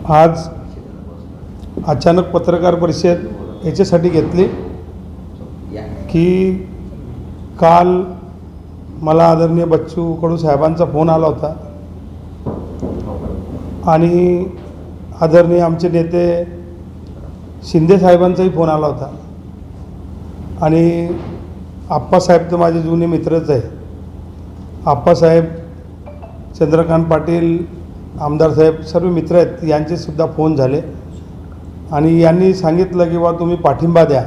आज अचानक पत्रकार परिषद याच्यासाठी घेतली की काल मला आदरणीय बच्चू कडू साहेबांचा फोन आला होता आणि आदरणीय आमचे नेते शिंदे साहेबांचाही फोन आला होता आणि आप्पासाहेब तर माझे जुने मित्रच आहे. आप्पासाहेब, चंद्रकांत पाटील, आमदार साहेब सर्व मित्र आहेत, यांचेसुद्धा फोन झाले आणि यांनी सांगितलं की बा तुम्ही पाठिंबा द्या.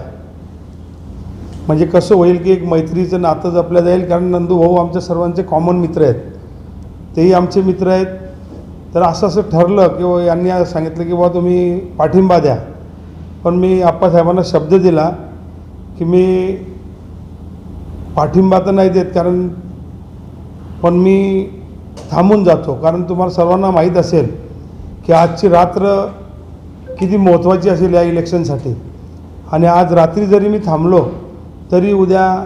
म्हणजे कसं होईल की एक मैत्रीचं नातं जपलं जाईल, कारण नंदू भाऊ आमच्या सर्वांचे कॉमन मित्र आहेत, तेही आमचे मित्र आहेत. तर असं ठरलं की यांनी सांगितलं की बा तुम्ही पाठिंबा द्या. पण मी आप्पासाहेबांना शब्द दिला की मी पाठिंबा तर नाही देत, कारण पण मी थांबून जातो, कारण तुम्हाला सर्वांना माहीत असेल की आजची रात्र किती महत्त्वाची असेल या इलेक्शनसाठी. आणि आज रात्री जरी मी थांबलो तरी उद्या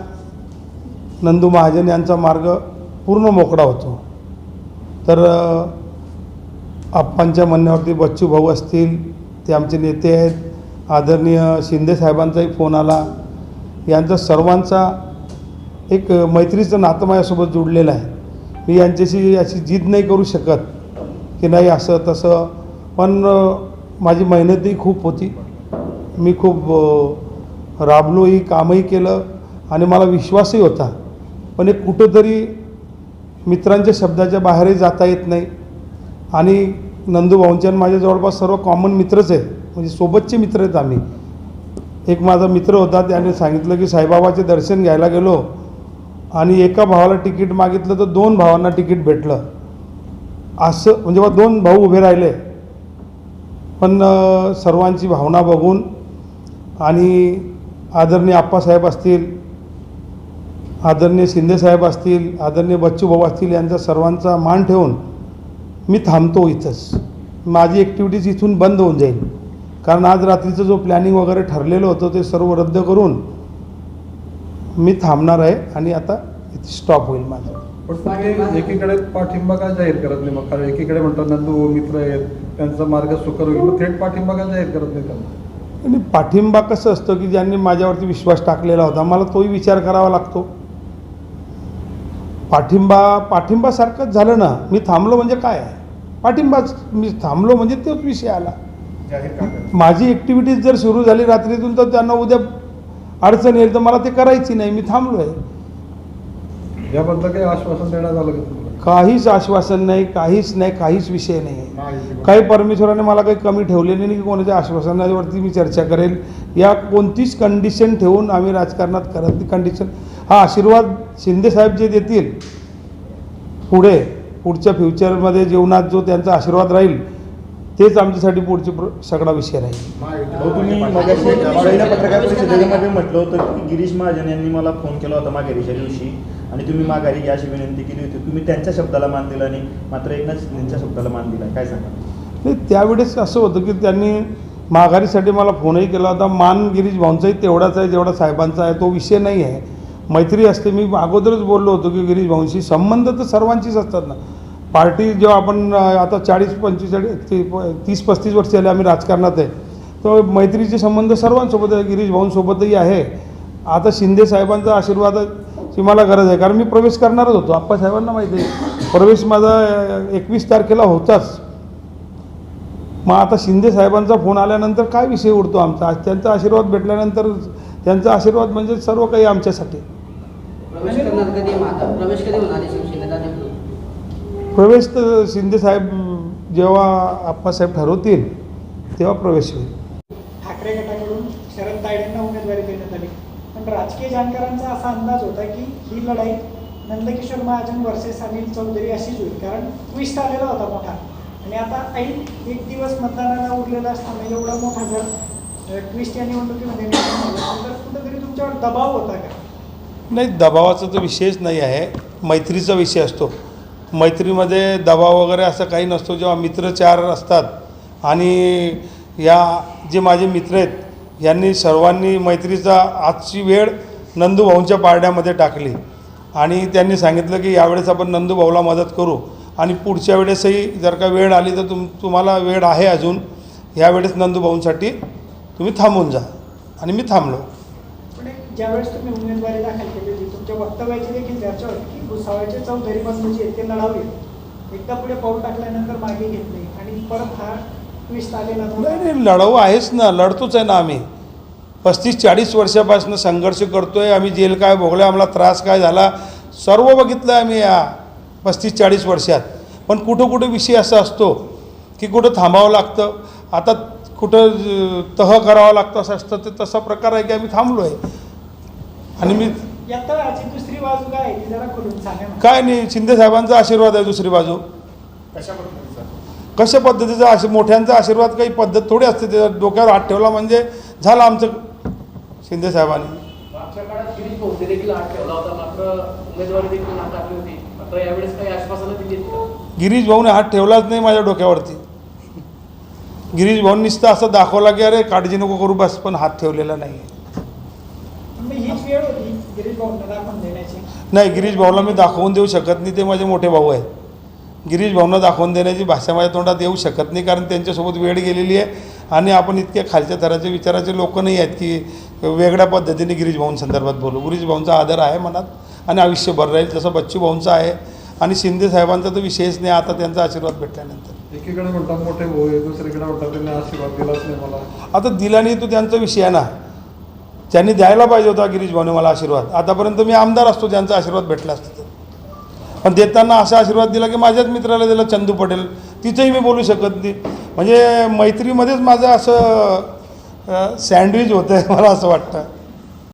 नंदू महाजन यांचा मार्ग पूर्ण मोकळा होतो. तर आप्पांच्या म्हणण्यावरती बच्चू भाऊ असतील, ते आमचे नेते आहेत, आदरणीय शिंदे साहेबांचाही फोन आला. यांचा सर्वांचा एक मैत्रीचं नातं माझ्यासोबत जुडलेलं आहे. मी यांच्याशी अशी जिद नाही करू शकत की नाही असं तसं, पण माझी मेहनतही खूप होती, मी खूप राबलोही, कामही केलं आणि मला विश्वासही होता. पण एक कुठंतरी मित्रांच्या शब्दाच्या बाहेरही जाता येत नाही. आणि नंदू भाऊंच्या माझ्या जवळपास सर्व कॉमन मित्रच आहेत, म्हणजे सोबतचे मित्र आहेत आम्ही. एक माझा मित्र होता, त्याने सांगितलं की साईबाबाचे दर्शन घ्यायला गेलो आणि एका भावाला तिकीट मागितलं तर 2 भावांना तिकीट भेटलं. असं म्हणजे बा 2 भाऊ उभे राहिले. पण सर्वांची भावना बघून आणि आदरणीय आप्पासाहेब असतील, आदरणीय शिंदेसाहेब असतील, आदरणीय बच्चू भाऊ असतील, यांचा सर्वांचा मान ठेवून मी थांबतो इथंच. माझी ॲक्टिव्हिटीज इथून बंद होऊन जाईल, कारण आज रात्रीचं जो प्लॅनिंग वगैरे ठरलेलं होतं ते सर्व रद्द करून मी थांबणार आहे आणि आता इथे स्टॉप होईल माझं. पण तुम्ही एकीकडे पाठिंबा का जाहीर करत नाही मग? कारण एकीकडे म्हणतात नंदू मित्र आहेत, त्यांचा मार्ग सुकर होईल, मग थेट पाठिंबा का जाहीर करत नाही त्यांना? आणि पाठिंबा कसं असतं की ज्यांनी माझ्यावरती विश्वास टाकलेला होता, मला तोही विचार करावा लागतो. पाठिंबासारखंच झालं ना. मी थांबलो म्हणजे काय आहे पाठिंबाच, मी थांबलो म्हणजे तोच विषय आला. माझी ॲक्टिव्हिटीज जर सुरू झाली रात्रीतून तर त्यांना उद्या अडचण येईल, तर मला ते करायची नाही. मी थांबलो आहे. याबद्दल काही आश्वासन देण्यात आलं का तुम्हाला? काहीच आश्वासन नाही, काहीच नाही, काहीच विषय नाही. काही परमेश्वराने मला काही कमी ठेवलेली नाही की कोणाच्या आश्वासनावरती मी चर्चा करेल. या कोणतीच कंडिशन ठेवून आम्ही राजकारणात करत नाही. कंडिशन हा आशीर्वाद शिंदेसाहेब जे देतील पुढच्या फ्युचरमध्ये जीवनात जो त्यांचा आशीर्वाद राहील तेच आमच्यासाठी पुढचे सगळा विषय राहील. तुम्ही पहिल्या पत्रकार परिषदेमध्ये म्हटलं होतं की गिरीश महाजन यांनी मला फोन केला होता माघारीच्या दिवशी आणि तुम्ही माघारी घ्या अशी विनंती केली होती. तुम्ही त्यांच्या शब्दाला मान दिला आणि मात्र एकनाथ शिंदेच्या शब्दाला मान दिला, काय सांगा? नाही, त्यावेळेस असं होतं की त्यांनी माघारीसाठी मला फोनही केला होता. मान गिरीश भाऊंचाही तेवढाच आहे जेवढा साहेबांचा आहे, तो विषय नाही आहे. मैत्री असते. मी अगोदरच बोललो होतो की गिरीश भाऊंशी संबंध तर सर्वांचीच असतात ना. पार्टी जेव्हा आपण आता 30-35 वर्ष झाले आम्ही राजकारणात आहे, तर मैत्रीचे संबंध सर्वांसोबत आहे. गिरीश भाऊंसोबतही आहे. आता शिंदे साहेबांचा आशीर्वादाची मला गरज आहे, कारण मी प्रवेश करणारच होतो. आप्पासाहेबांना माहिती आहे प्रवेश माझा 21 तारखेला होताच. मग आता शिंदे साहेबांचा फोन आल्यानंतर काय विषय उडतो आमचा? आज त्यांचा आशीर्वाद भेटल्यानंतर त्यांचा आशीर्वाद म्हणजे सर्व काही आमच्यासाठी. प्रवेश तर शिंदेसाहेब जेव्हा आप्पासाहेब ठरवतील तेव्हा प्रवेश होईल. ठाकरे गटाकडून शरद तायडेंना उमेदवारी देण्यात आली, पण राजकीय जाणकारांचा असा अंदाज होता की ही लढाई नंदकिशोर महाजन वर्सेस अनिल चौधरी अशीच होईल, कारण ट्विस्ट आलेला होता मोठा. आणि आता एक दिवस मतदानाला उरलेला असताना एवढा मोठा जर ट्विस्ट या निवडणुकीमध्ये तर कुठंतरी तुमच्यावर दबाव होता का? नाही, दबावाचा तर विषयच नाही आहे. मैत्रीचा विषय असतो. मैत्रीमध्ये दबाव वगैरे असं काही नसतो. जेव्हा मित्र 4 असतात आणि या जे माझे मित्र आहेत यांनी सर्वांनी मैत्रीचा आजची वेळ नंदू भाऊंच्या पारड्यामध्ये टाकली आणि त्यांनी सांगितलं की यावेळेस आपण नंदू भाऊला मदत करू. आणि पुढच्या वेळेसही जर का वेळ आली तर तुम्हाला वेळ आहे अजून, ह्या वेळेस नंदूभाऊंसाठी तुम्ही थांबून जा. आणि मी थांबलो. पण ज्यावेळेस तुम्ही उमेदवारी दाखल केली होती तुमच्या वक्तव्याची देखील चर्चा होती की भुसावळचे चौधरी बंधू जे ते लढावे, एकदा पुढे पाऊल टाकल्यानंतर मागे घेत नाही आणि परत हा ट्विस्ट आलेला नाही, लढाऊ आहेच ना, लढतोच आहे ना आम्ही. 35-40 वर्षापासून संघर्ष करतो आहे आम्ही. जेल काय भोगलं, आम्हाला त्रास काय झाला, सर्व बघितलं आम्ही या 35-40 वर्षात. पण कुठं कुठं विषय असा असतो की कुठं थांबावं लागतं, आता कुठं तह करावं लागतं असं असतं. ते तसा प्रकार आहे की आम्ही थांबलो आहे. आणि मी या तळाची दुसरी बाजू काय आहे ती जरा खोलून सांगा ना. काय नाही, शिंदे साहेबांचा आशीर्वाद आहे. दुसरी बाजू कशा पद्धतीचा मोठ्यांचा आशीर्वाद काही पद्धत थोडी असते. त्याच्या डोक्यावर हात ठेवला म्हणजे झालं आमचं. शिंदे साहेबांनी मागच्या काळात गिरीश भाऊंनी देखील हात ठेवला होता, मात्र उमेदवारी देखील नाकारली होती. मात्र यावेळेस काही आश्वासनं दिली का? गिरीश भाऊने हात ठेवलाच नाही माझ्या डोक्यावरती. गिरीश भाऊंनी नुसतं असं दाखवला की अरे काळजी नको करू बस, पण हात ठेवलेला नाही. हीच वेळ होती गिरीश भाऊंना दाखवून देण्याची. नाही, गिरीश भाऊला मी दाखवून देऊ शकत नाही, ते माझे मोठे भाऊ आहेत. गिरीश भाऊंना दाखवून देण्याची भाषा माझ्या तोंडात येऊ शकत नाही, कारण त्यांच्यासोबत वेळ गेलेली आहे. आणि आपण इतक्या खालच्या थराचे विचाराचे लोक नाही आहेत की वेगळ्या पद्धतीने गिरीश भाऊंसंदर्भात बोलू. गिरीश भाऊंचा आदर आहे मनात आणि आयुष्यभर राहील, जसं बच्चू भाऊंचा आहे. आणि शिंदे साहेबांचा तर विषयच नाही आता त्यांचा आशीर्वाद भेटल्यानंतर. एकीकडे म्हणतात मोठे भाऊ आहे, दुसरीकडे म्हणतात त्यांनी आशीर्वाद दिलाच नाही मला. आता दिला नाही तो त्यांचा विषय आहे ना. त्यांनी द्यायला पाहिजे होता गिरीश भाऊने मला आशीर्वाद. आतापर्यंत मी आमदार असतो, त्यांचा आशीर्वाद भेटला असतो. पण देताना असा आशीर्वाद दिला की माझ्याच मित्राला दिला, चंदू पटेल, तिथंही मी बोलू शकत नाही. म्हणजे मैत्रीमध्येच माझं असं सँडविच होतं आहे मला असं वाटतं.